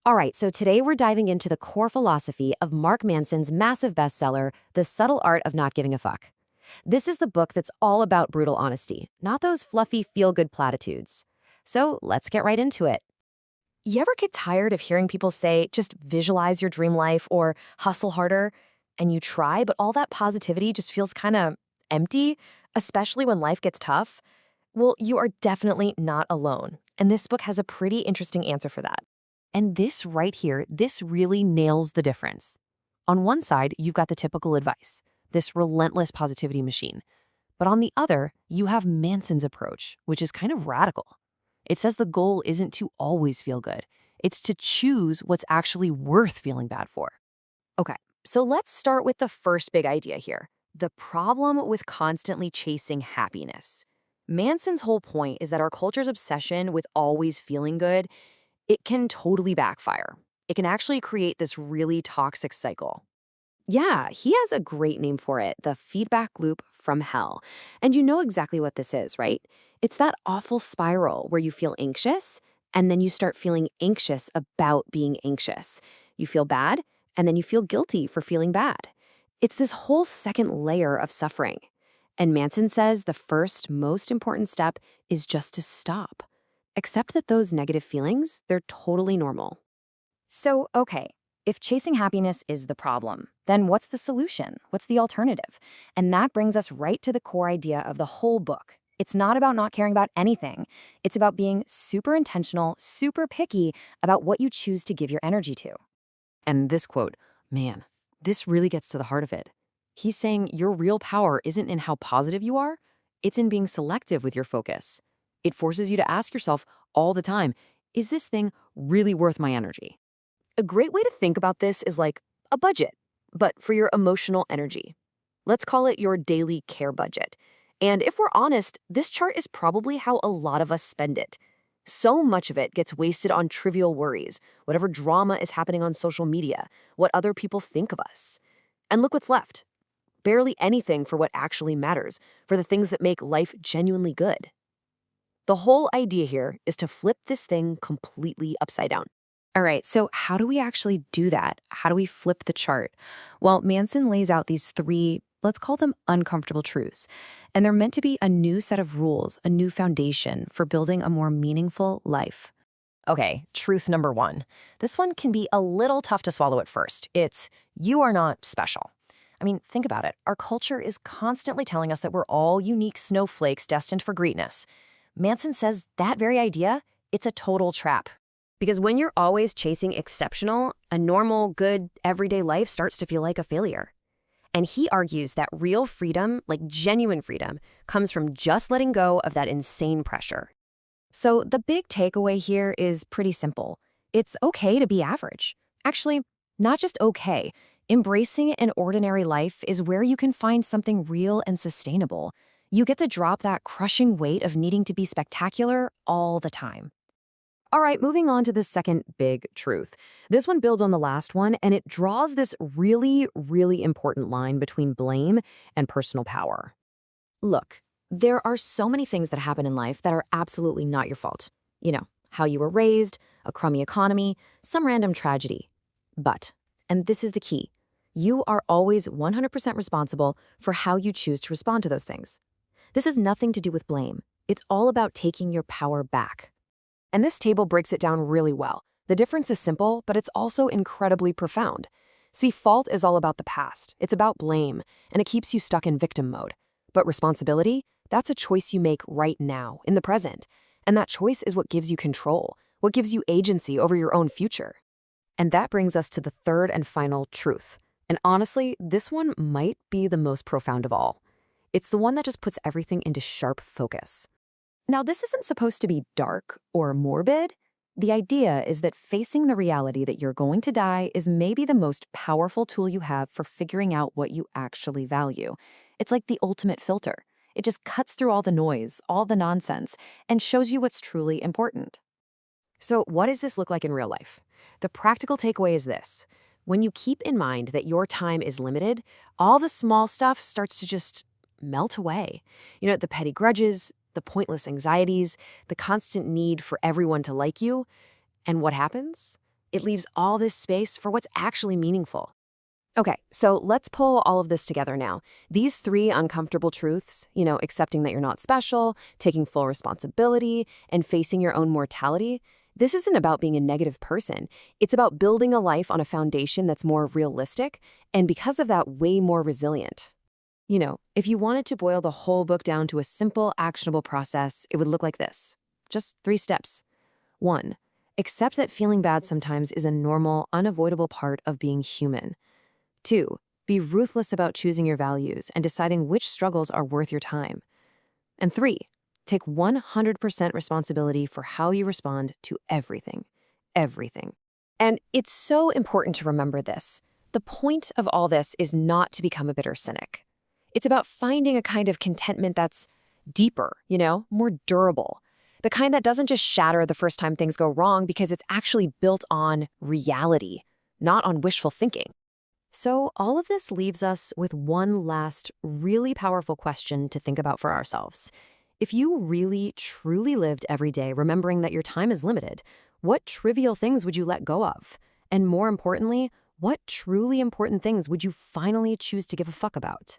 All right, so today we're diving into the core philosophy of Mark Manson's massive bestseller, The Subtle Art of Not Giving a Fuck. This is the book that's all about brutal honesty, not those fluffy feel-good platitudes. So let's get right into it. You ever get tired of hearing people say, just visualize your dream life or hustle harder? And you try, but all that positivity just feels kind of empty, especially when life gets tough? Well, you are definitely not alone. And this book has a pretty interesting answer for that. And this right here, this really nails the difference. On one side, you've got the typical advice, this relentless positivity machine. But on the other, you have Manson's approach, which is kind of radical. It says the goal isn't to always feel good. It's to choose what's actually worth feeling bad for. Okay, so let's start with the first big idea here, the problem with constantly chasing happiness. Manson's whole point is that our culture's obsession with always feeling good, it can totally backfire. It can actually create this really toxic cycle. Yeah, he has a great name for it, the feedback loop from hell. And you know exactly what this is, right? It's that awful spiral where you feel anxious, and then you start feeling anxious about being anxious. You feel bad, and then you feel guilty for feeling bad. It's this whole second layer of suffering. And Manson says the first, most important step is just to stop. Accept that those negative feelings, they're totally normal. So, okay, if chasing happiness is the problem, then what's the solution? What's the alternative? And that brings us right to the core idea of the whole book. It's not about not caring about anything. It's about being super intentional, super picky about what you choose to give your energy to. And this quote, man, this really gets to the heart of it. He's saying your real power isn't in how positive you are, it's in being selective with your focus. It forces you to ask yourself all the time, is this thing really worth my energy? A great way to think about this is like a budget, but for your emotional energy. Let's call it your daily care budget. And if we're honest, this chart is probably how a lot of us spend it. So much of it gets wasted on trivial worries, whatever drama is happening on social media, what other people think of us. And look what's left. Barely anything for what actually matters, for the things that make life genuinely good. The whole idea here is to flip this thing completely upside down. All right, so how do we actually do that? How do we flip the chart? Well, Manson lays out these three, let's call them uncomfortable truths, and they're meant to be a new set of rules, a new foundation for building a more meaningful life. Okay, truth number one. This one can be a little tough to swallow at first. It's, you are not special. I mean, think about it. Our culture is constantly telling us that we're all unique snowflakes destined for greatness. Manson says that very idea, it's a total trap. Because when you're always chasing exceptional, a normal, good, everyday life starts to feel like a failure. And he argues that real freedom, like genuine freedom, comes from just letting go of that insane pressure. So the big takeaway here is pretty simple. It's okay to be average. Actually, not just okay. Embracing an ordinary life is where you can find something real and sustainable. You get to drop that crushing weight of needing to be spectacular all the time. All right, moving on to the second big truth. This one builds on the last one, and it draws this really, really important line between blame and personal power. Look, there are so many things that happen in life that are absolutely not your fault. You know, how you were raised, a crummy economy, some random tragedy. But, and this is the key, you are always 100% responsible for how you choose to respond to those things. This has nothing to do with blame. It's all about taking your power back. And this table breaks it down really well. The difference is simple, but it's also incredibly profound. See, fault is all about the past. It's about blame, and it keeps you stuck in victim mode. But responsibility, that's a choice you make right now, in the present. And that choice is what gives you control, what gives you agency over your own future. And that brings us to the third and final truth. And honestly, this one might be the most profound of all. It's the one that just puts everything into sharp focus. Now, this isn't supposed to be dark or morbid. The idea is that facing the reality that you're going to die is maybe the most powerful tool you have for figuring out what you actually value. It's like the ultimate filter. It just cuts through all the noise, all the nonsense, and shows you what's truly important. So what does this look like in real life? The practical takeaway is this. When you keep in mind that your time is limited, all the small stuff starts to just melt away. You know, the petty grudges, the pointless anxieties, the constant need for everyone to like you. And what happens? It leaves all this space for what's actually meaningful. Okay, so let's pull all of this together now. These three uncomfortable truths, accepting that you're not special, taking full responsibility, and facing your own mortality, this isn't about being a negative person. It's about building a life on a foundation that's more realistic, and because of that, way more resilient. If you wanted to boil the whole book down to a simple, actionable process, it would look like this. Just 3 steps. 1. Accept that feeling bad sometimes is a normal, unavoidable part of being human. 2. Be ruthless about choosing your values and deciding which struggles are worth your time. And 3. Take 100% responsibility for how you respond to everything. Everything. And it's so important to remember this. The point of all this is not to become a bitter cynic. It's about finding a kind of contentment that's deeper, more durable. The kind that doesn't just shatter the first time things go wrong because it's actually built on reality, not on wishful thinking. So all of this leaves us with one last really powerful question to think about for ourselves. If you really, truly lived every day remembering that your time is limited, what trivial things would you let go of? And more importantly, what truly important things would you finally choose to give a fuck about?